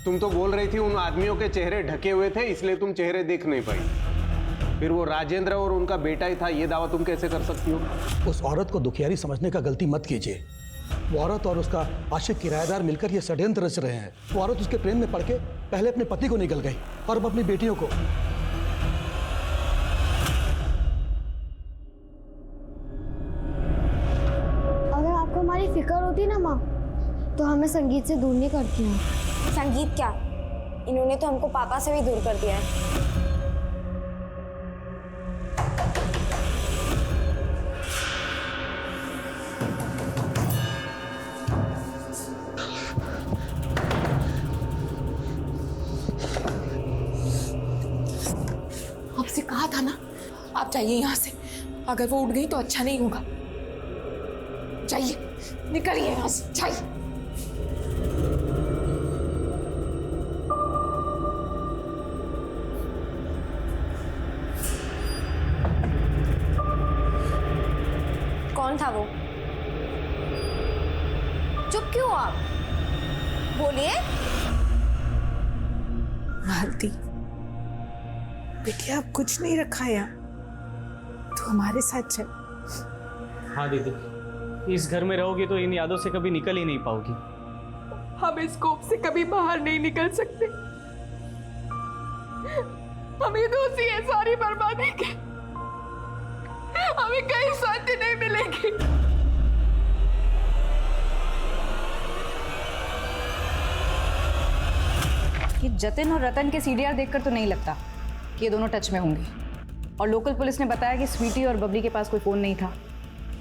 तुम तो बोल रही थी उन आदमियों के चेहरे ढके हुए थे इसलिए तुम चेहरे देख नहीं पाई। फिर वो राजेंद्र और उनका बेटा ही था, ये दावा तुम कैसे कर सकती हो? उस औरत को दुखियारी समझने का गलती मत कीजिए। वो औरत और उसका आशिक किराएदार मिलकर ये षड्यंत्र रच रहे हैं। वो औरत उसके प्रेम में पड़ के पहले अपने पति को निकल गई और अब अपनी बेटियों को। अगर आपको हमारी फिक्र होती ना माँ, तो हमें संगीत से दूर नहीं करती हूँ। संगीत क्या, इन्होंने तो हमको पापा से भी दूर कर दिया है। आपसे कहा था ना, आप जाइए यहाँ से। अगर वो उठ गई तो अच्छा नहीं होगा। जाइए, निकलिए यहाँ से, जाइए। कौन था वो? चुप क्यों हो आप? बोलिए। मालती, बेटिया अब कुछ नहीं रखा है यहाँ, तो हमारे साथ चल। हाँ दीदी, इस घर में रहोगी तो इन यादों से कभी निकल ही नहीं पाओगी। हम इस कोप से कभी बाहर नहीं निकल सकते। हमें दोषी है सारी बर्बादी के। हमें कहीं शांति नहीं मिलेगी। कि जतिन और रतन के सीडीआर देखकर तो नहीं लगता कि ये दोनों टच में होंगे। और लोकल पुलिस ने बताया कि स्वीटी और बबली के पास कोई फ़ोन नहीं था।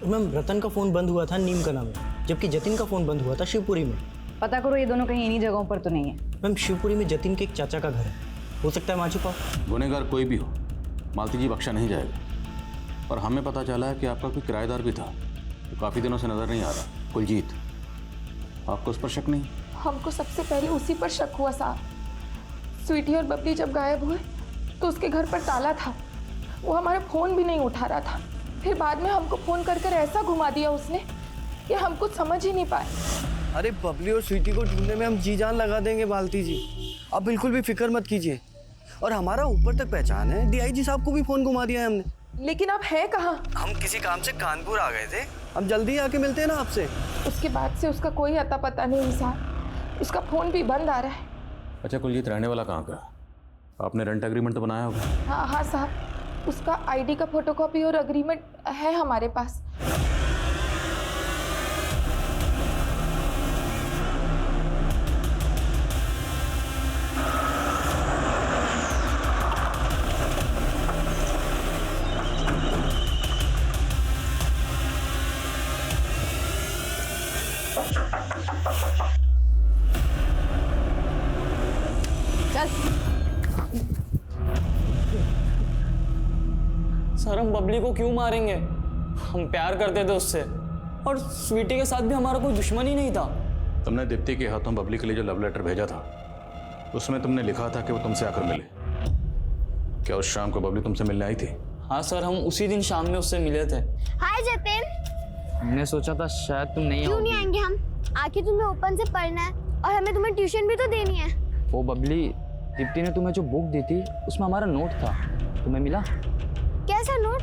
मैम, रतन का फ़ोन बंद हुआ था नीम का नाम है, जबकि जतिन का फ़ोन बंद हुआ था शिवपुरी में। पता करो ये दोनों कहीं इन्हीं जगहों पर तो नहीं है। मैम, शिवपुरी में जतिन के एक चाचा का घर है, हो सकता है वहाँ छुपा। गुनहगार कोई भी हो, मालती जी बख्शा नहीं जाएगा। और हमें पता चला है कि आपका कोई किराएदार भी था, तो काफ़ी दिनों से नज़र नहीं आ रहा, कुलजीत। आपको उस पर शक नहीं? हमको सबसे पहले उसी पर शक हुआ साहब। स्वीटी और बबली जब गायब हुए तो उसके घर पर ताला था, वो हमारा फ़ोन भी नहीं उठा रहा था। फिर बाद में हमको फ़ोन कर कर ऐसा घुमा दिया उसने कि हम कुछ समझ ही नहीं पाए। अरे बबली और स्वीटी को ढूंढने में हम जी जान लगा देंगे मालती जी, आप बिल्कुल भी फिक्र मत कीजिए। और हमारा ऊपर तक पहचान है, डीआईजी साहब को भी फ़ोन घुमा दिया है हमने। लेकिन आप हैं कहाँ? हम किसी काम से कानपुर आ गए थे, हम जल्दी आके मिलते हैं ना आपसे। उसके बाद से उसका कोई अता पता नहीं साहब, उसका फ़ोन भी बंद आ रहा है। अच्छा, कुलजीत रहने वाला कहाँ का? आपने रेंट एग्रीमेंट तो बनाया होगा? हाँ हाँ साहब, उसका आईडी का फोटोकॉपी और एग्रीमेंट है हमारे पास। सर, हम बबली को क्यों मारेंगे? हम प्यार करते थे उससे, और स्वीटी के साथ भी हमारा कोई दुश्मन ही नहीं था। तुमने दीप्ति के हाथों बबली के लिए जो लव लेटर भेजा था, उसमें तुमने लिखा था कि वो तुमसे आकर मिले। क्या उस शाम को बबली तुमसे मिलने आई थी? हाँ सर, हम उसी दिन शाम में उससे मिले थे। हाय जतिन। हमने सोचा था शायद तुम नहीं क्यों आओगी। नहीं आएंगे हम? आके तुम्हें ओपन से पढ़ना है और हमें तुम्हें ट्यूशन भी तो देनी है। वो बबली, दीप्ति ने तुम्हें जो बुक दी थी उसमें हमारा नोट था, तुम्हें मिला? कैसा नोट?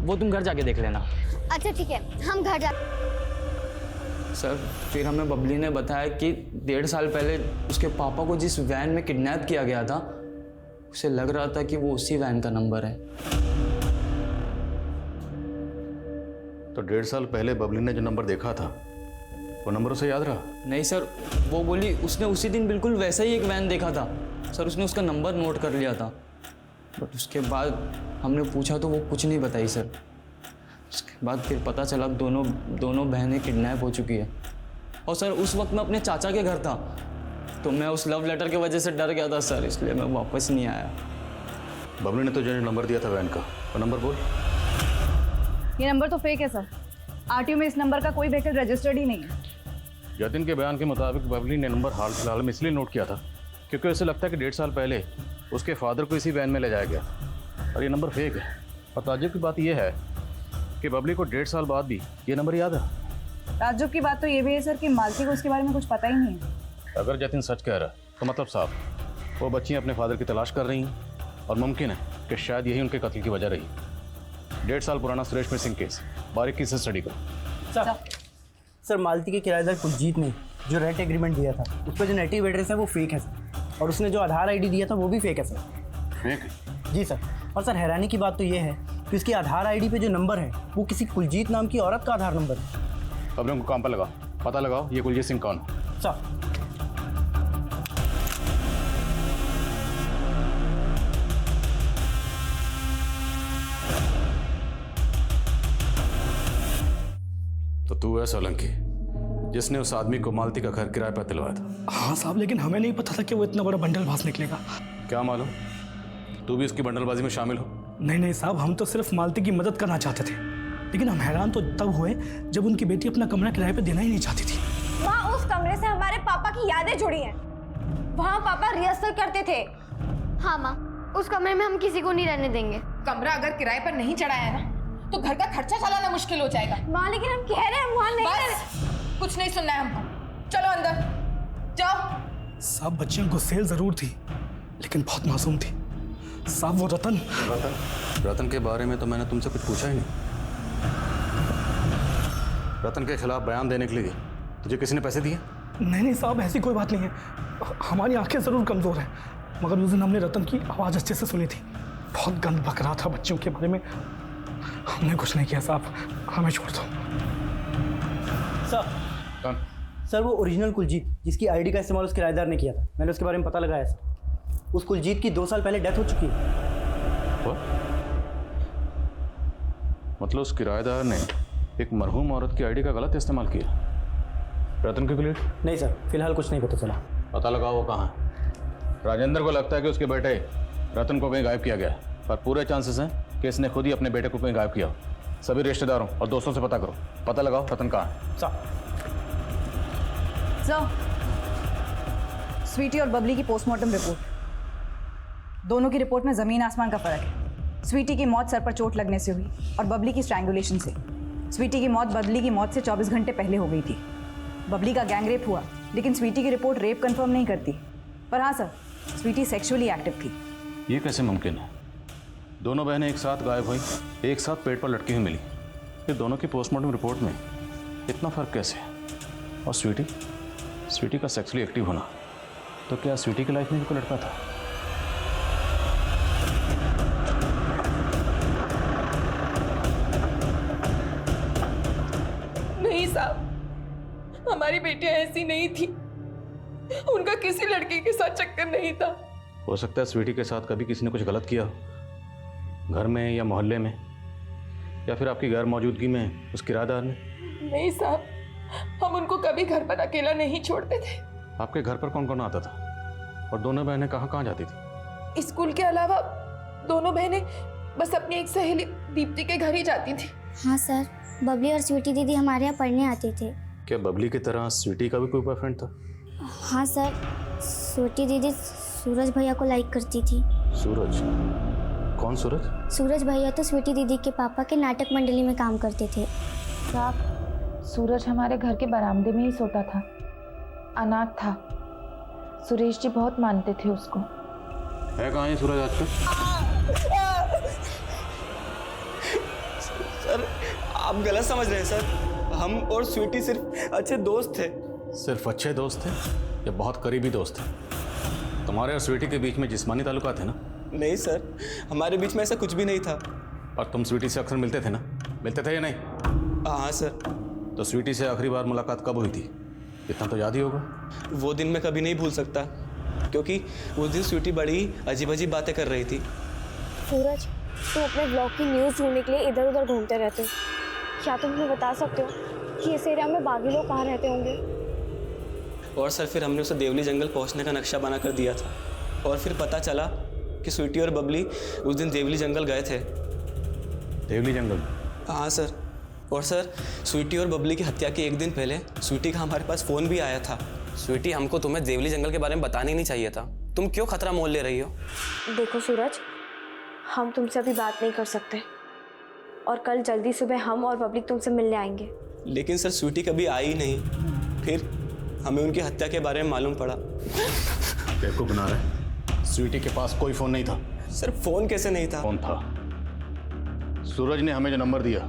वो तुम घर जाके देख लेना। अच्छा ठीक है, हम घर जा। सर, फिर हमें बबली ने बताया कि 1.5 साल पहले उसके पापा को जिस वैन में किडनैप किया गया था, उसे लग रहा था कि वो उसी वैन का नंबर है। तो 1.5 साल पहले बबली ने जो नंबर देखा था, वो नंबर उसे याद रहा? नहीं सर, वो बोली उसने उसी दिन बिल्कुल वैसा ही एक वैन देखा था। सर, उसने उसका नंबर नोट कर लिया था, बट उसके बाद हमने पूछा तो वो कुछ नहीं बताई सर। उसके बाद फिर पता चला दोनों बहनें किडनैप हो चुकी है। और सर, उस वक्त मैं अपने चाचा के घर था, तो मैं उस लव लेटर की वजह से डर गया था सर, इसलिए मैं वापस नहीं आया। बबली ने तो जो नंबर दिया था वैन का, वो नंबर बोल। ये नंबर तो फेक है सर। आरटीओ में इस नंबर का कोई व्हीकल रजिस्टर्ड ही नहीं है। जतिन के बयान के मुताबिक बबली ने नंबर हाल फिलहाल में इसलिए नोट किया था क्योंकि उसे लगता है कि 1.5 साल पहले उसके फादर को इसी वैन में ले जाया गया और ये नंबर फेक है। और ताज्जुब की बात यह है कि बबली को 1.5 साल बाद भी ये नंबर याद है। ताज्जुब की बात तो ये भी है सर कि मालती को इसके बारे में कुछ पता ही नहीं है। अगर जतिन सच कह रहा है तो मतलब साफ वो बच्चियाँ अपने फादर की तलाश कर रही हैं और मुमकिन है कि शायद यही उनके कत्ल की वजह रही। 1.5 साल पुराना सुरेश मिसिंग केस, बारीकी से स्टडी करो। सर मालती के किराएदार कुलजीत ने जो रेंट एग्रीमेंट दिया था उस पर जो नेटिव एड्रेस है वो फेक है सर, और उसने जो आधार आईडी दिया था वो भी फेक है सर। फेक है? जी सर। और सर हैरानी की बात तो ये है कि उसकी आधार आईडी पे जो नंबर है वो किसी कुलजीत नाम की औरत का आधार नंबर है। अब उनको काम पर लगाओ, पता लगाओ ये कुलजीत सिंह कौन है। सर तो तू है सोलंकी जिसने उस आदमी को मालती का घर किराए पर दिलवाया था? हाँ साहब, लेकिन हमें नहीं पता था कि वो इतना बड़ा बंडलबाज निकलेगा। क्या मालूम तू भी उसकी बंडलबाजी में शामिल हो? नहीं साहब, हम तो सिर्फ मालती की मदद करना चाहते थे, लेकिन हम हैरान तो तब हुए जब उनकी बेटी अपना कमरा किराए पे देना ही नहीं चाहती थी। वहाँ उस कमरे से हमारे पापा की यादें जुड़ी हैं। वहाँ पापा रिहर्सल करते थे। हाँ माँ, उस कमरे में हम किसी को नहीं रहने देंगे। कमरा अगर किराए पर नहीं चढ़ाया है ना तो घर का खर्चा चलाना मुश्किल हो जाएगा। माँ लेकिन हम कह रहे हैं वहाँ नहीं बस कुछ नहीं सुनना है हमको, चलो अंदर जाओ। साहब बच्चियां गुस्सेल जरूर थी लेकिन बहुत मासूम थी। साहब वो रतन रतन के बारे में तो मैंने तुमसे कुछ पूछा ही नहीं। रतन के खिलाफ बयान देने के लिए तुझे किसी ने पैसे दिए? नहीं साहब, ऐसी कोई बात नहीं है। हमारी आंखें जरूर कमजोर हैं, मगर उस दिन हमने रतन की आवाज़ अच्छे से सुनी थी। बहुत गंद बक रहा था बच्चियों के बारे में। हमने कुछ नहीं किया साहब, हमें छोड़ दो। सर कौन? सर वो ओरिजिनल कुलजीत जिसकी आईडी का इस्तेमाल उस किराएदार ने किया था, मैंने उसके बारे में पता लगाया सर। उस कुलजीत की 2 साल पहले डेथ हो चुकी है। मतलब उस किराएदार ने एक मरहूम औरत की आईडी का गलत इस्तेमाल किया रतन के लिए? नहीं सर, फिलहाल कुछ नहीं पता चला। पता लगाओ वो कहाँ है। राजेंद्र को लगता है कि उसके बेटे रतन को कहीं गायब किया गया है, पर पूरे चांसेस हैं कि इसने खुद ही अपने बेटे को कहीं गायब किया हो। सभी रिश्तेदारों और दोस्तों से पता करो, पता लगाओ रतन कहाँ है। सर, स्वीटी और बबली की पोस्टमार्टम रिपोर्ट, दोनों की रिपोर्ट में ज़मीन आसमान का फ़र्क है। स्वीटी की मौत सर पर चोट लगने से हुई और बबली की स्ट्रैंगुलेशन से। स्वीटी की मौत बबली की मौत से 24 घंटे पहले हो गई थी। बबली का गैंग रेप हुआ, लेकिन स्वीटी की रिपोर्ट रेप कंफर्म नहीं करती। पर हाँ सर, स्वीटी सेक्सुअली एक्टिव थी। ये कैसे मुमकिन है? दोनों बहनें एक साथ गायब हुई, एक साथ पेट पर लटकी हुई मिली, फिर दोनों की पोस्टमार्टम रिपोर्ट में इतना फ़र्क कैसे? और स्वीटी का सेक्सुअली एक्टिव होना, तो क्या स्वीटी की लाइफ में भी कोई लड़का था? नहीं साहब, हमारी बेटियां ऐसी नहीं थी। उनका किसी लड़के के साथ चक्कर नहीं था। हो सकता है स्वीटी के साथ कभी किसी ने कुछ गलत किया हो, घर में या मोहल्ले में, या फिर आपकी गैर मौजूदगी में उस किराएदार ने। नहीं साहब, हम उनको कभी घर पर अकेला नहीं छोड़ते थे। आपके घर पर कौन कौन आता था और दोनों बहनें कहाँ कहाँ जाती थी? स्कूल के अलावा दोनों बहनें बस अपनी एक सहेली दीप्ति के घर ही जाती थी। हाँ सर, बबली और स्वीटी दीदी हमारे यहाँ पढ़ने आते थे। क्या बबली की तरह स्वीटी का भी कोई बॉयफ्रेंड था? हाँ सर, स्वीटी दीदी सूरज भैया को लाइक करती थी। सूरज? कौन सूरज? सूरज भैया तो स्वीटी दीदी के पापा के नाटक मंडली में काम करते थे। साहब, सूरज हमारे घर के बरामदे में ही सोता था, अनाथ था। सुरेश जी बहुत मानते थे उसको। है कहाँ है सूरज आजकल? सर आप गलत समझ रहे हैं सर, हम और स्वीटी सिर्फ अच्छे दोस्त थे। सिर्फ अच्छे दोस्त थे या बहुत करीबी दोस्त थे? तुम्हारे और स्वीटी के बीच में जिस्मानी ताल्लुकात है ना? नहीं सर, हमारे बीच में ऐसा कुछ भी नहीं था। और तुम स्वीटी से अक्सर मिलते थे ना? मिलते थे या नहीं? हाँ सर। तो स्वीटी से आखिरी बार मुलाकात कब हुई थी? इतना तो याद ही होगा। वो दिन मैं कभी नहीं भूल सकता, क्योंकि उस दिन स्वीटी बड़ी अजीब अजीब बातें कर रही थी। सूरज, तुम अपने ब्लॉग की न्यूज़ ढूंढने के लिए इधर उधर घूमते रहते हो। क्या तुम हमें बता सकते हो कि इस एरिया में बागी लोग कहाँ रहते होंगे? और सर फिर हमने उसे देवली जंगल पहुंचने का नक्शा बना कर दिया था, और फिर पता चला कि स्वीटी और बबली उस दिन देवली जंगल गए थे। देवली जंगल? हाँ सर। और सर स्वीटी और बबली की हत्या के एक दिन पहले स्वीटी का हमारे पास फ़ोन भी आया था। स्वीटी, हमको तुम्हें देवली जंगल के बारे में बताना ही नहीं चाहिए था। तुम क्यों खतरा मोल ले रही हो? देखो सूरज, हम तुमसे अभी बात नहीं कर सकते, और कल जल्दी सुबह हम और पब्लिक तुमसे मिलने आएंगे। लेकिन सर स्वीटी कभी आई नहीं। फिर हमें उनकी हत्या के बारे में मालूम पड़ा। बेवकूफ बना रहे। स्वीटी के पास कोई फोन नहीं था। सर फोन कैसे नहीं था? फोन था। सूरज ने हमें जो नंबर दिया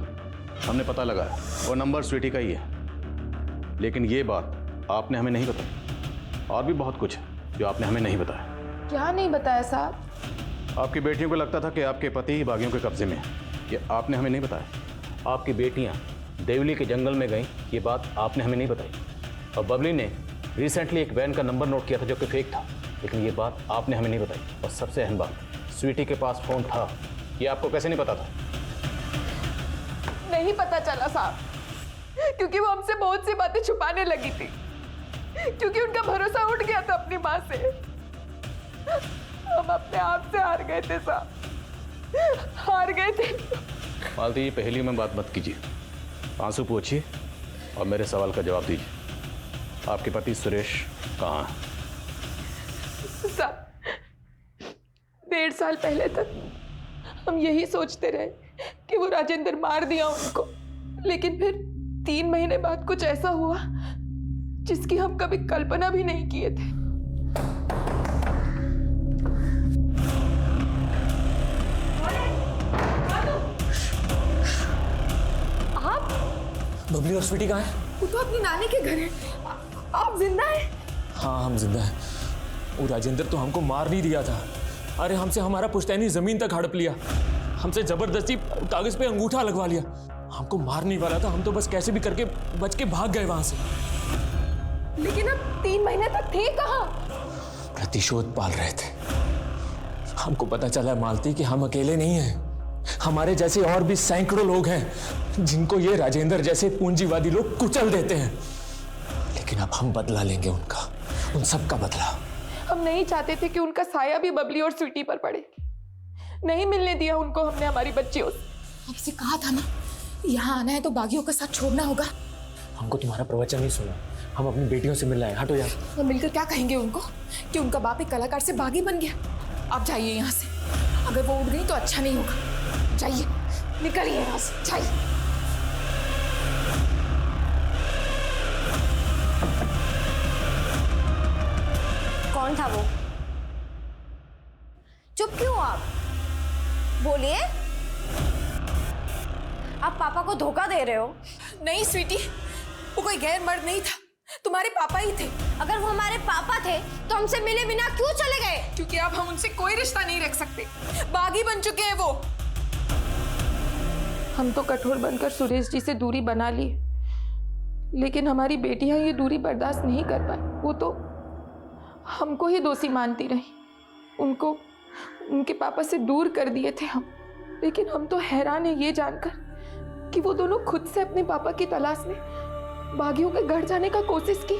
हमने पता लगाया, वो नंबर स्वीटी का ही है। लेकिन ये बात आपने हमें नहीं बताई। और भी बहुत कुछ है जो आपने हमें नहीं बताया। क्या नहीं बताया साहब? आपकी बेटियों को लगता था कि आपके पति ही बागियों के कब्जे में है। ये आपने हमें नहीं बताया। आपकी बेटियां देवली के जंगल में गईं, ये बात आपने हमें नहीं बताई। और बबली ने रिसेंटली एक वैन का नंबर नोट किया था जो कि फेक था, लेकिन ये बात आपने हमें नहीं बताई। और सबसे अहम बात, स्वीटी के पास फ़ोन था, ये आपको कैसे नहीं पता था? नहीं पता चला साहब, क्योंकि वो हमसे बहुत सी बातें छुपाने लगी थी, क्योंकि उनका भरोसा उठ गया था अपनी माँ से। हम अपने आप से हार गए थे साहब, हार गए थे। मालती जी, पहेली में बात मत कीजिए, आंसू पोंछिए और मेरे सवाल का जवाब दीजिए। आपके पति सुरेश कहाँ हैं? साहब, 1.5 साल पहले तक हम यही सोचते रहे कि वो राजेंद्र मार दिया उनको, लेकिन फिर 3 महीने बाद कुछ ऐसा हुआ जिसकी हम कभी कल्पना भी नहीं किए थे। आप? बबली और स्वीटी कहाँ है? वो तो अपनी नानी के घर है। आप जिंदा हैं? हाँ, हम जिंदा हैं। वो राजेंद्र तो हमको मार नहीं दिया था। अरे हमसे हमारा पुश्तैनी जमीन तक हड़प लिया, हमसे जबरदस्ती कागज पे अंगूठा लगवा लिया। हमको मारने वाला था, हम तो बस कैसे भी करके बच के भाग गए वहां से। लेकिन अब 3 महीने तक थे कहाँ? प्रतिशोध पाल रहे थे। हमको पता चला मालती कि हम अकेले नहीं हैं। हमारे जैसे और भी सैकड़ों लोग हैं जिनको ये राजेंद्र जैसे पूंजीवादी लोग कुचल देते हैं। लेकिन अब हम बदला लेंगे उनका, उन सब का बदला। हम नहीं चाहते थे कि उनका साया भी बबली और स्वीटी पर पड़े। नहीं मिलने दिया उनको हमने हमारी बच्चियों से। आपसे कहा था ना, यहाँ आना है तो बागियों का साथ छोड़ना होगा। हमको तुम्हारा प्रवचन नहीं सुना, हम अपनी बेटियों से मिलना है। हटो यार। हम मिलकर क्या कहेंगे उनको कि उनका बाप एक कलाकार से बागी बन गया। आप जाइए यहाँ से, अगर वो उठ गई तो अच्छा नहीं होगा। जाइए, निकलिए यहाँ से, जाइए। कौन था वो? चुप क्यों आप? बोलिए। आप पापा को धोखा दे रहे हो। नहीं स्वीटी, वो कोई गैर मर्द नहीं था, तुम्हारे पापा ही थे। अगर वो हमारे पापा थे तो हमसे मिले बिना क्यों चले गए? क्योंकि अब हम उनसे कोई रिश्ता नहीं रख सकते, बागी बन चुके हैं वो। हम तो कठोर बनकर सुरेश जी से दूरी बना ली, लेकिन हमारी बेटियां ये दूरी बर्दाश्त नहीं कर पाई। वो तो हमको ही दोषी मानती रही। उनको उनके पापा से दूर कर दिए थे हम। लेकिन हम तो हैरान है ये जानकर कि वो दोनों खुद से अपने पापा की तलाश में बागियों के घर जाने का कोशिश की।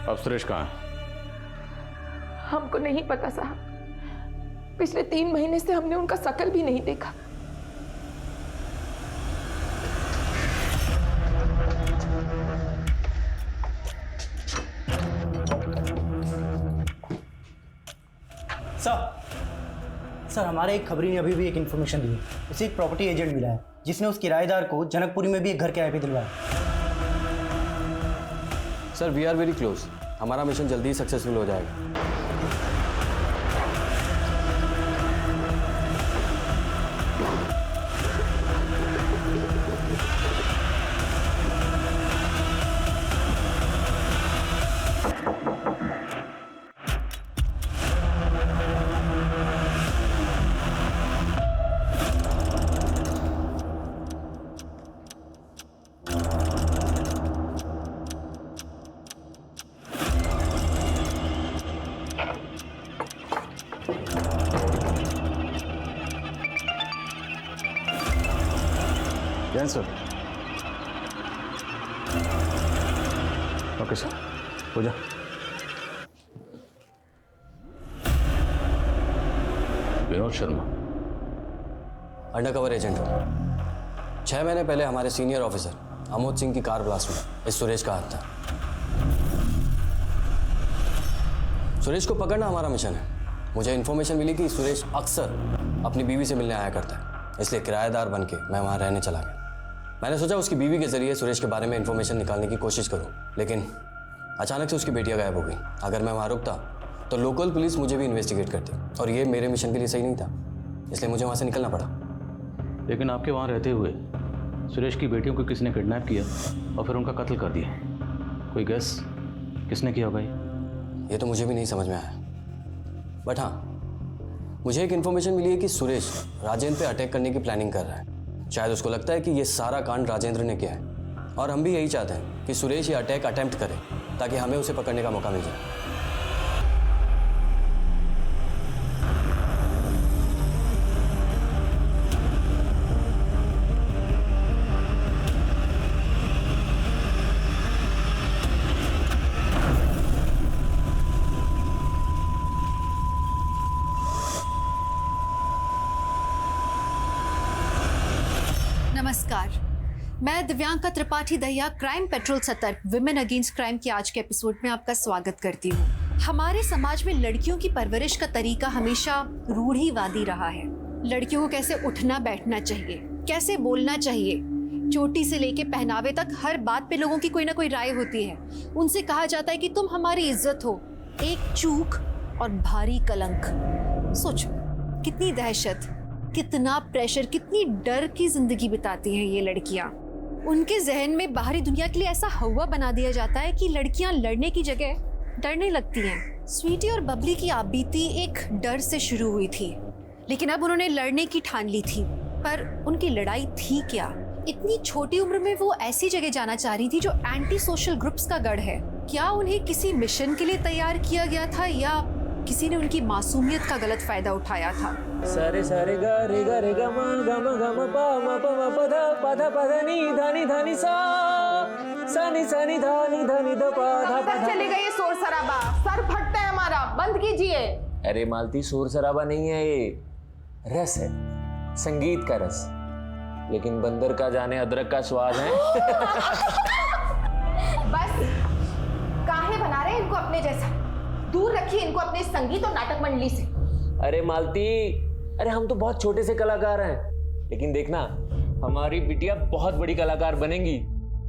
अब सुरेश कहाँ है? हमको नहीं पता साहब, पिछले 3 महीने से हमने उनका शकल भी नहीं देखा। सर, हमारे एक खबरी ने अभी भी एक इन्फॉर्मेशन दी है। उसे एक प्रॉपर्टी एजेंट मिला है जिसने उस किराएदार को जनकपुरी में भी एक घर किराए पे दिलवाया। Sir we are very close, हमारा मिशन जल्दी ही सक्सेसफुल हो जाएगा। जैन सर। ओके सर, हो जा। विनोद शर्मा अंडरकवर एजेंट हूँ। 6 महीने पहले हमारे सीनियर ऑफिसर अमोद सिंह की कार ब्लास्ट में इस सुरेश का हाथ था। सुरेश को पकड़ना हमारा मिशन है। मुझे इन्फॉर्मेशन मिली कि सुरेश अक्सर अपनी बीवी से मिलने आया करता है, इसलिए किराएदार बन के मैं वहाँ रहने चला गया। मैंने सोचा उसकी बीवी के जरिए सुरेश के बारे में इन्फॉर्मेशन निकालने की कोशिश करूँ, लेकिन अचानक से उसकी बेटियां गायब हो गई। अगर मैं वहाँ रुकता तो लोकल पुलिस मुझे भी इन्वेस्टिगेट करती, और ये मेरे मिशन के लिए सही नहीं था, इसलिए मुझे वहाँ से निकलना पड़ा। लेकिन आपके वहाँ रहते हुए सुरेश की बेटियों को किसने किडनैप किया और फिर उनका कत्ल कर दिया? कोई गेस किसने किया होगा? ये तो मुझे भी नहीं समझ में आया, बट हाँ, मुझे एक इन्फॉर्मेशन मिली है कि सुरेश राजेंद्र पे अटैक करने की प्लानिंग कर रहा है। शायद उसको लगता है कि ये सारा कांड राजेंद्र ने किया है, और हम भी यही चाहते हैं कि सुरेश ये अटैक अटेम्प्ट करे ताकि हमें उसे पकड़ने का मौका मिल जाए। नमस्कार, मैं दिव्यांका त्रिपाठी दहिया क्राइम पेट्रोल सतर्क विमेन अगेंस्ट क्राइम के आज के एपिसोड में आपका स्वागत करती हूँ। हमारे समाज में लड़कियों की परवरिश का तरीका हमेशा रूढ़िवादी रहा है। लड़कियों को कैसे उठना बैठना चाहिए, कैसे बोलना चाहिए, चोटी से लेके पहनावे तक हर बात पे लोगों की कोई ना कोई राय होती है। उनसे कहा जाता है कि तुम हमारी इज्जत हो, एक चूक और भारी कलंक। सोचो कितनी दहशत, कितना प्रेशर, कितनी डर की जिंदगी बिताती हैं ये लड़कियां। उनके जहन में बाहरी दुनिया के लिए ऐसा हवा बना दिया जाता है कि लड़कियां लड़ने की जगह डरने लगती हैं। स्वीटी और बबली की आपबीती एक डर से शुरू हुई थी, लेकिन अब उन्होंने लड़ने की ठान ली थी। पर उनकी लड़ाई थी क्या? इतनी छोटी उम्र में वो ऐसी जगह जाना चाह रही थी जो एंटी सोशल ग्रुप्स का गढ़ है। क्या उन्हें किसी मिशन के लिए तैयार किया गया था या किसी ने उनकी मासूमियत का गलत फायदा उठाया था? सारे सारे गा रे गा मा गा मा पा मा प धा पा धा नी धा नी सा नी धा नी ध पा धा पा धा। चलेगा ये शोर शराबा, सर फटता है हमारा, बंद कीजिए। अरे मालती, शोर शराबा नहीं है, ये रस है, संगीत का रस। लेकिन बंदर का जाने अदरक का स्वाद है। बस काहे बना रहे हैं इनको अपने जैसा? दूर रखिए इनको अपने संगीत और नाटक मंडली से। अरे मालती, अरे हम तो बहुत छोटे से कलाकार हैं, लेकिन देखना हमारी बिटिया बहुत बड़ी कलाकार बनेंगी।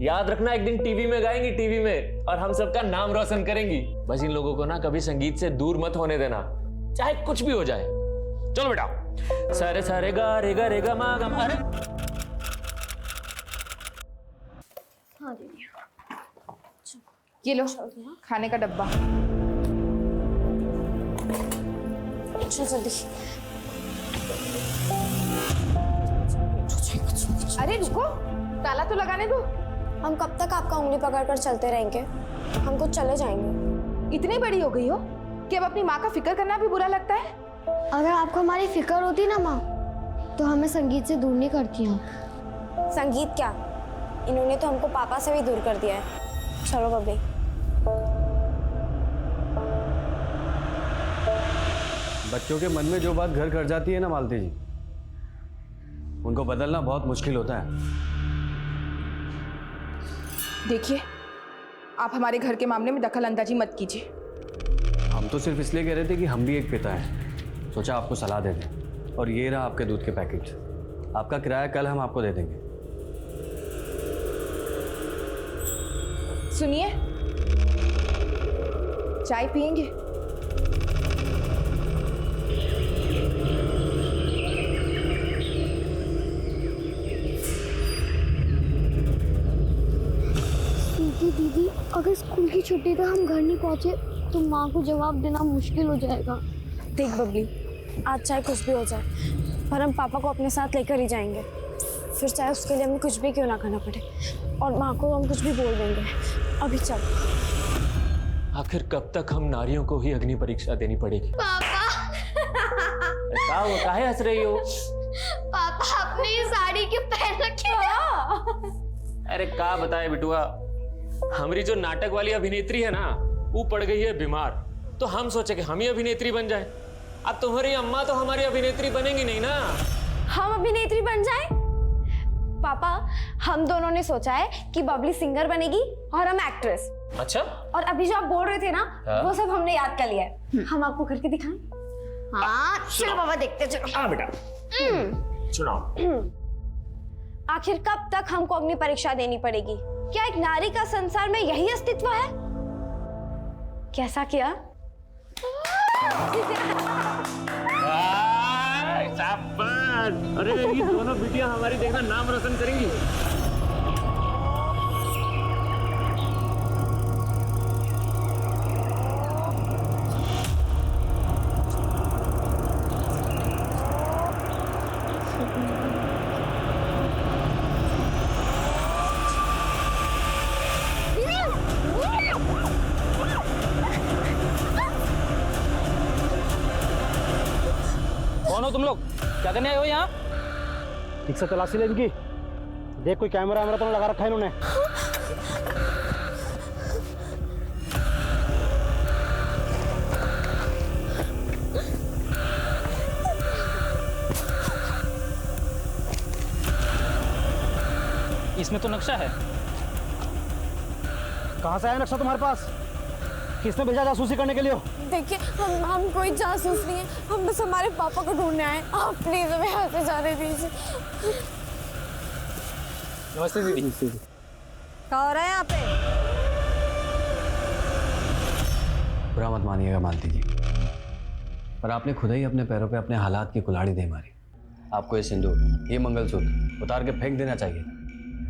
याद रखना, एक दिन टीवी में गाएंगी, टीवी में, और हम सबका नाम रोशन करेंगी। बस इन लोगों को ना कभी संगीत से दूर मत होने देना, चाहे कुछ भी हो जाए। चलो बेटा, सारे सारे गा रे गा मा गा मा। अरे हाँ दीदी, ये लो खाने का डब्बा। चल जल्दी। अरे रुको, ताला तो लगाने दो। हम कब तक आपका उंगली पकड़कर चलते रहेंगे? हम कुछ चले जाएंगे। इतनी बड़ी हो गई हो कि अब अपनी माँ का फिक्र करना भी बुरा लगता है? अगर आपको हमारी फिक्र होती ना माँ, तो हमें संगीत से दूर नहीं करती हैं। संगीत क्या, इन्होंने तो हमको पापा से भी दूर कर दिया है। चलो बब्बी। बच्चों के मन में जो बात घर कर जाती है ना मालती जी, उनको बदलना बहुत मुश्किल होता है। देखिए, आप हमारे घर के मामले में दखल अंदाजी मत कीजिए। हम तो सिर्फ इसलिए कह रहे थे कि हम भी एक पिता हैं, सोचा आपको सलाह दे दें। और ये रहा आपके दूध के पैकेट, आपका किराया कल हम आपको दे देंगे। सुनिए, चाय पियेंगे? दीदी, अगर स्कूल की छुट्टी तक हम घर नहीं पहुंचे तो माँ को जवाब देना मुश्किल हो जाएगा। देख बबली, आज चाहे कुछ भी हो जाए, पर हम पापा को अपने साथ लेकर ही जाएंगे। फिर चाहे उसके लिए हमें कुछ भी क्यों ना करना पड़े, और माँ को हम कुछ भी बोल देंगे। अभी चल। आखिर कब तक हम नारियों को ही अग्नि परीक्षा देनी पड़ेगी? पापा काहे हंस रही हो? पापा, आपने ये साड़ी क्यों पहन रखी है? अरे का बताए बिटुआ, हमारी जो नाटक वाली अभिनेत्री है ना, वो पड़ गई है बीमार, तो हम सोचे कि हम ही अभिनेत्री बन जाए। अब तुम्हारी अम्मा तो हमारी अभिनेत्री बनेंगी नहीं ना। हम अभिनेत्री बन जाए? पापा, हम दोनों ने सोचा है कि बबली सिंगर बनेगी और हम एक्ट्रेस। अच्छा, और अभी जो आप बोल रहे थे ना, वो सब हमने याद कर लिया है। हम आपको करके दिखाएं? हाँ चलो बाबा, देखते चलो। हाँ बेटा, सुनाओ। आखिर कब तक हमको अग्नि परीक्षा देनी पड़ेगी? क्या एक नारी का संसार में यही अस्तित्व है? कैसा किया? अरे ये दोनों बिटिया हमारी देखना नाम रोशन करेंगी। कौन हो तुम लोग? क्या करने आए हो यहाँ? ठीक से तलाशी ले इनकी। देख कोई कैमरा वैमरा तो नहीं लगा रखा है इन्होंने। इसमें तो नक्शा है। कहाँ से आया नक्शा तुम्हारे पास? किसने भेजा जासूसी करने के लिए? देखिए हम कोई जासूस नहीं है, हम बस हमारे पापा को ढूंढने आए। आप प्लीज हमें यहाँ से जाने दीजिए। नमस्ते दीदी। क्या हो रहा है यहाँ पे? बुरा मत मानिएगा मालती जी, पर आपने खुद ही अपने पैरों पे अपने हालात की कुल्हाड़ी दे मारी। आपको ये सिंदूर, ये मंगलसूत्र उतार के फेंक देना चाहिए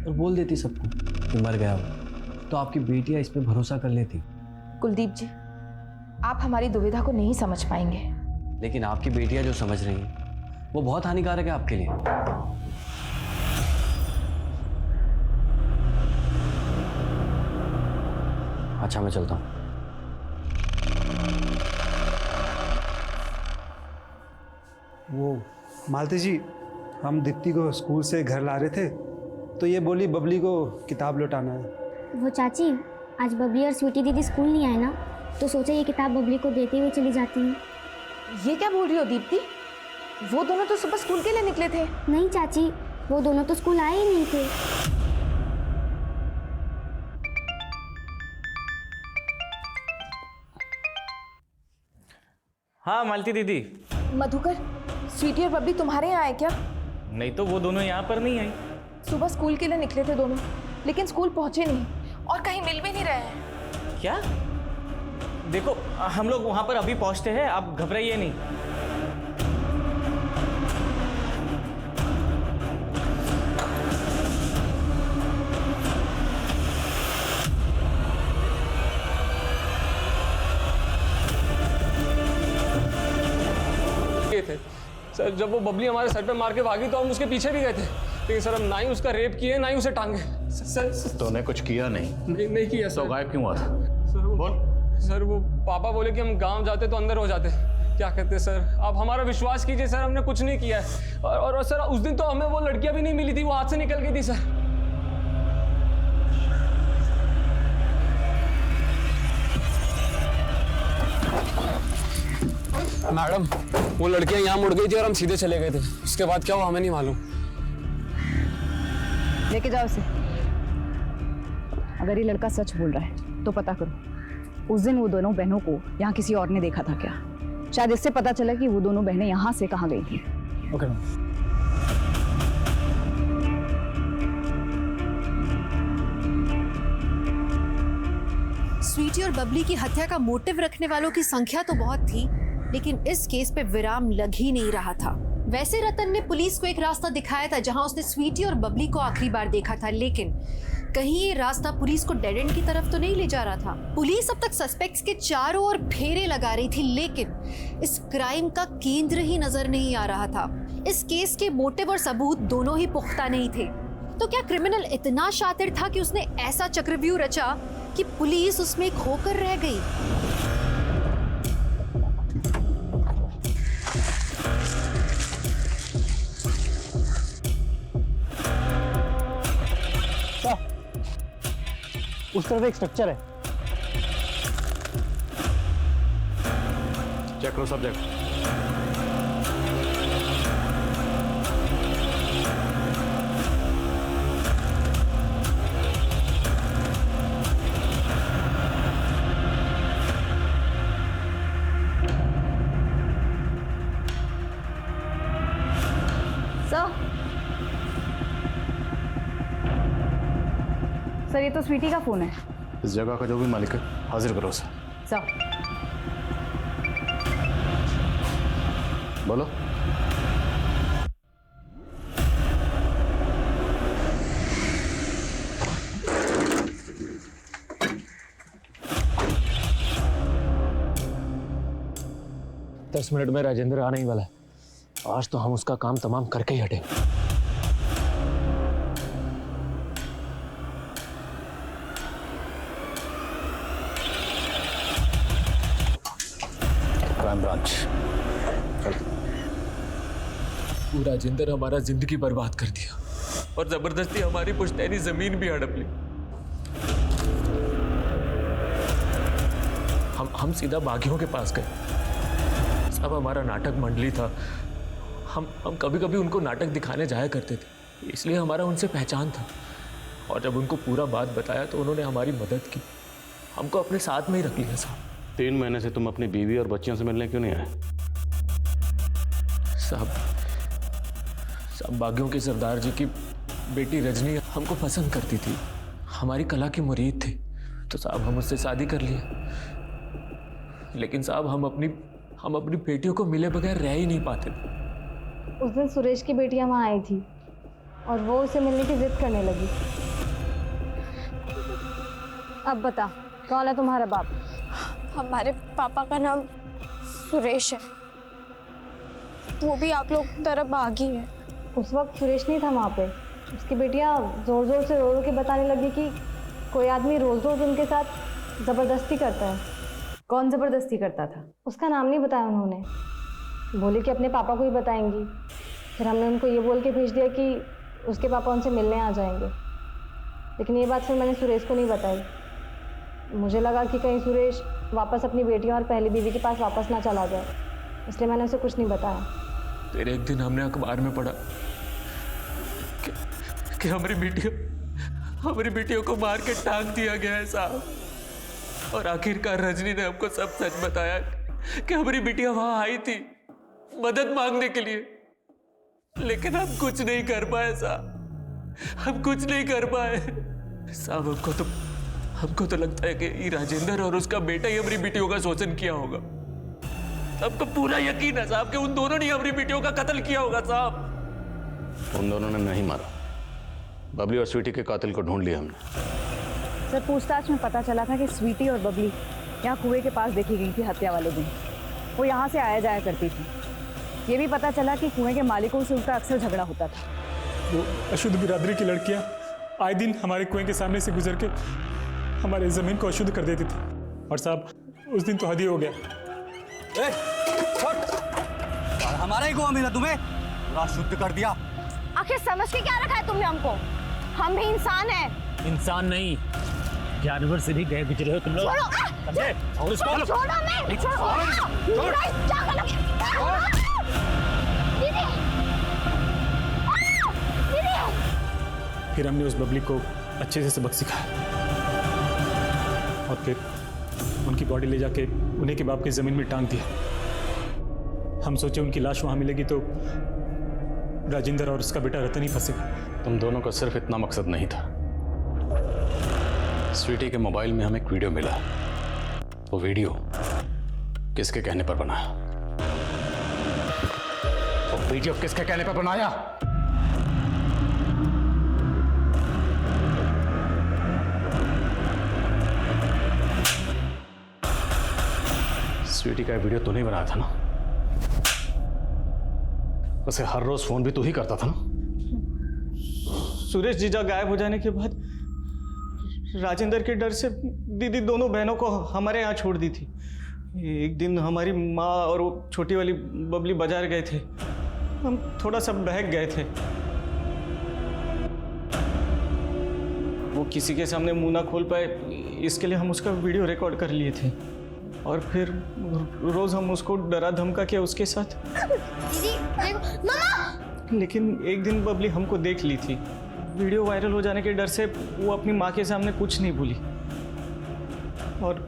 और बोल देती सबको कि मर गया हो, तो आपकी बेटियां इस पे भरोसा कर लेती। कुलदीप जी, आप हमारी दुविधा को नहीं समझ पाएंगे। लेकिन आपकी बेटियां जो समझ रही हैं वो बहुत हानिकारक है आपके लिए। अच्छा मैं चलता हूँ। वो मालती जी, हम दीप्ति को स्कूल से घर ला रहे थे तो ये बोली बबली को किताब लौटाना है। वो चाची, आज बबली और स्वीटी दीदी स्कूल नहीं आए ना, तो सोचा ये किताब बबली को देते हुए चली जाती हैं। ये क्या बोल रही हो दीप्ति? वो दोनों तो सुबह स्कूल के लिए निकले थे। नहीं चाची, वो दोनों तो स्कूल आए ही नहीं थे। हाँ मालती दीदी। मधुकर, स्वीटी और बबली तुम्हारे यहाँ आए क्या? नहीं तो वो दोनों यहाँ पर नहीं आई। सुबह स्कूल के लिए निकले थे दोनों, लेकिन स्कूल पहुंचे नहीं और कहीं मिल भी नहीं रहे हैं। क्या? देखो हम लोग वहाँ पर अभी पहुँचते हैं, आप घबराइए नहीं। थे सर, जब वो बबली हमारे सर पे मार के भागी तो हम उसके पीछे भी गए थे, लेकिन सर हम ना ही उसका रेप किए ना ही उसे टांगे। सर तूने कुछ किया नहीं किया सर। तो गायब क्यों हुआ था? सर बोल। सर वो पापा बोले कि हम गांव जाते तो अंदर हो जाते। क्या कहते सर, आप हमारा विश्वास कीजिए सर, हमने कुछ नहीं किया है। और सर उस दिन तो हमें वो लड़कियां भी नहीं मिली थी, वो हाथ से निकल गई थी सर। मैडम, वो लड़कियां यहाँ मुड़ गई थी और हम सीधे चले गए थे। उसके बाद क्या हुआ हमें नहीं मालूम। लेके जाओ इसे। अगर ये लड़का सच बोल रहा है तो पता करो उस दिन वो दोनों बहनों को यहाँ किसी और ने देखा था क्या। शायद इससे पता चला कि वो दोनों बहनें यहाँ से कहाँ गई थी। Okay ma'am. स्वीटी और बबली की हत्या का मोटिव रखने वालों की संख्या तो बहुत थी, लेकिन इस केस पे विराम लग ही नहीं रहा था। वैसे रतन ने पुलिस को एक रास्ता दिखाया था जहां उसने स्वीटी और बबली को आखिरी बार देखा था, लेकिन कहीं ये रास्ता पुलिस को डेड एंड की तरफ तो नहीं ले जा रहा था। पुलिस अब तक सस्पेक्ट्स के चारों ओर फेरे लगा रही थी, लेकिन इस क्राइम का केंद्र ही नजर नहीं आ रहा था। इस केस के मोटिव और सबूत दोनों ही पुख्ता नहीं थे। तो क्या क्रिमिनल इतना शातिर था कि उसने ऐसा चक्रव्यूह रचा कि पुलिस उसमें खोकर रह गई? उस तरफ एक स्ट्रक्चर है। चेक करो सब्जेक्ट। सर ये तो स्वीटी का फोन है। इस जगह का जो भी मालिक है हाजिर करो उसे। जाओ। बोलो। दस मिनट में राजेंद्र आने ही वाला है। आज तो हम उसका काम तमाम करके ही हटेंगे। Crime branch. वो राजेंद्र हमारा जिंदगी बर्बाद कर दिया और जबरदस्ती हमारी पुश्तैनी जमीन भी हड़प ली। हम सीधा बागियों के पास गए। सब हमारा नाटक मंडली था। हम कभी कभी उनको नाटक दिखाने जाया करते थे, इसलिए हमारा उनसे पहचान था। और जब उनको पूरा बात बताया तो उन्होंने हमारी मदद की, हमको अपने साथ में ही रख लिया साहब। 3 महीने से तुम अपनी बीवी और बच्चियों से मिलने क्यों नहीं आए? साहब बागियों के सरदार जी की बेटी रजनी हमको पसंद करती थी, हमारी कला की मुरीद थी, तो साहब हम उससे शादी कर लिए। लेकिन साहब हम अपनी बेटियों को मिले बगैर रह ही नहीं पाते थे। उस दिन सुरेश की बेटियां वहाँ आई थी और वो उसे मिलने की जिद करने लगी। अब बता, कौन है तुम्हारा बाप? हमारे पापा का नाम सुरेश है, वो भी आप लोग की तरह बागी है। उस वक्त सुरेश नहीं था वहाँ पे। उसकी बेटियां ज़ोर ज़ोर से रो रो के बताने लगी कि कोई आदमी रोज़ रोज़ उनके साथ ज़बरदस्ती करता है। कौन ज़बरदस्ती करता था? उसका नाम नहीं बताया उन्होंने, बोले कि अपने पापा को ही बताएंगी। फिर हमने उनको ये बोल के भेज दिया कि उसके पापा उनसे मिलने आ जाएंगे, लेकिन ये बात फिर मैंने सुरेश को नहीं बताई। मुझे लगा कि कहीं सुरेश वापस अपनी बेटियों और पहली बीवी के पास वापस ना चला जाए, इसलिए मैंने उसे कुछ नहीं बताया। फिर एक दिन हमने अखबार में पढ़ा कि हमारी बेटियों को मार के टांग दिया गया है साहब। और आखिरकार रजनी ने हमको सब सच बताया कि हमारी बेटियां वहां आई थी मदद मांगने के लिए, लेकिन हम कुछ नहीं कर पाए साहब, हम कुछ नहीं कर पाए साहब। हमको तो लगता है कि राजेंद्र और उसका बेटा ही हमारी बेटियों का शोषण किया होगा। हमको पूरा यकीन है साहब कि उन दोनों ने हमारी बेटियों का कत्ल किया होगा साहब। उन दोनों ने नहीं मारा, बबली और स्वीटी के कातिल को ढूंढ लिया हमने। सर, पूछताछ में पता चला था कि स्वीटी और बबली यहाँ कुएं के पास देखी गई थी हत्या वाले दिन। वो यहाँ से आया जाया करती थी। ये भी पता चला कि कुएं के मालिकों से उनका अक्सर झगड़ा होता था। वो अशुद्ध बिरादरी की लड़कियाँ आए दिन हमारे कुएं के सामने से गुजर के हमारे ज़मीन को अशुद्ध कर देती थी। और साहब उस दिन तो हद ही हो गया। हमारा ही कुआं मिला तुम्हें, पूरा शुद्ध कर दिया। आखिर समझ के क्या रखा है तुमने हमको? हम भी इंसान हैं। इंसान नहीं, जानवर से भी गए गुजरे हो तुम लोग। फिर हमने उस बबली को अच्छे से सबक सिखाया और फिर उनकी बॉडी ले जाके उन्हीं के बाप की ज़मीन में टांग दिया। हम सोचे उनकी लाश वहाँ मिलेगी तो राजेंद्र और उसका बेटा रतन ही फंसेगा। तुम दोनों का सिर्फ इतना मकसद नहीं था। स्वीटी के मोबाइल में हमें एक वीडियो मिला। वो वीडियो किसके कहने पर बनाया? वो वीडियो किसके कहने पर बनाया? स्वीटी का वीडियो तूने बनाया था ना? उसे हर रोज फोन भी तू ही करता था ना? सुरेश जीजा गायब हो जाने के बाद राजेंद्र के डर से दीदी दोनों बहनों को हमारे यहाँ छोड़ दी थी। एक दिन हमारी माँ और वो छोटी वाली बबली बाजार गए थे। हम थोड़ा सा बहक गए थे। वो किसी के सामने मुंह ना खोल पाए, इसके लिए हम उसका वीडियो रिकॉर्ड कर लिए थे और फिर रोज हम उसको डरा धमका के उसके साथ। दीदी देखो मामा। लेकिन एक दिन बबली हमको देख ली थी। वीडियो वायरल हो जाने के डर से वो अपनी माँ के सामने कुछ नहीं बोली और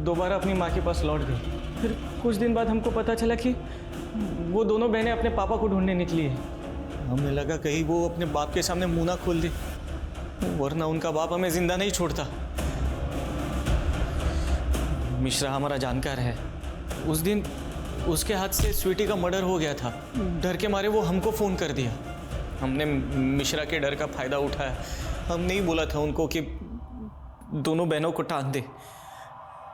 दोबारा अपनी माँ के पास लौट गई। फिर कुछ दिन बाद हमको पता चला कि वो दोनों बहनें अपने पापा को ढूंढने निकली है। हमें लगा कहीं वो अपने बाप के सामने मुंह ना खोल दे, वरना उनका बाप हमें जिंदा नहीं छोड़ता। मिश्रा हमारा जानकार है। उस दिन उसके हाथ से स्वीटी का मर्डर हो गया था। डर के मारे वो हमको फ़ोन कर दिया। हमने मिश्रा के डर का फ़ायदा उठाया। हम नहीं बोला था उनको कि दोनों बहनों को टांग दे,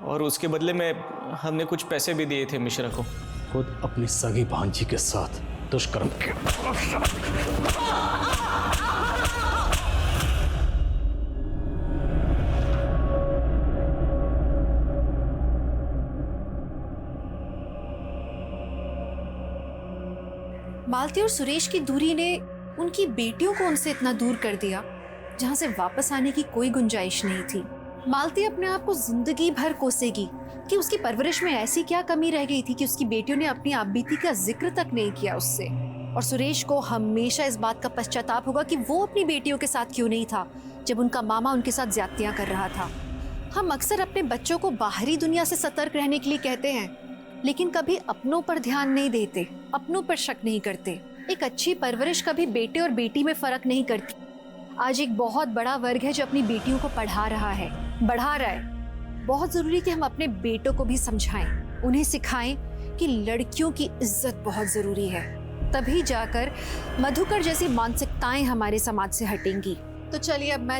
और उसके बदले में हमने कुछ पैसे भी दिए थे मिश्रा को। खुद अपनी सगी भांजी के साथ दुष्कर्म किया। मालती और सुरेश की दूरी ने उनकी बेटियों को उनसे इतना दूर कर दिया जहां से वापस आने की कोई गुंजाइश नहीं थी। मालती अपने आप को जिंदगी भर कोसेगी कि उसकी परवरिश में ऐसी क्या कमी रह गई थी कि उसकी बेटियों ने अपनी आपबीती का जिक्र तक नहीं किया उससे। और सुरेश को हमेशा इस बात का पश्चाताप होगा कि वो अपनी बेटियों के साथ क्यों नहीं था जब उनका मामा उनके साथ ज्यादतियां कर रहा था। हम अक्सर अपने बच्चों को बाहरी दुनिया से सतर्क रहने के लिए कहते हैं, लेकिन कभी अपनों पर ध्यान नहीं देते, अपनों पर शक नहीं करते। एक अच्छी परवरिश कभी बेटे और बेटी में फर्क नहीं करती। आज एक बहुत बड़ा वर्ग है जो अपनी बेटियों को पढ़ा रहा है, बढ़ा रहा है। बहुत जरूरी कि हम अपने बेटों को भी समझाएं, उन्हें सिखाएं कि लड़कियों की इज्जत बहुत जरूरी है। तभी जाकर मधुकर जैसी मानसिकताएं हमारे समाज से हटेंगी। तो चलिए अब मैं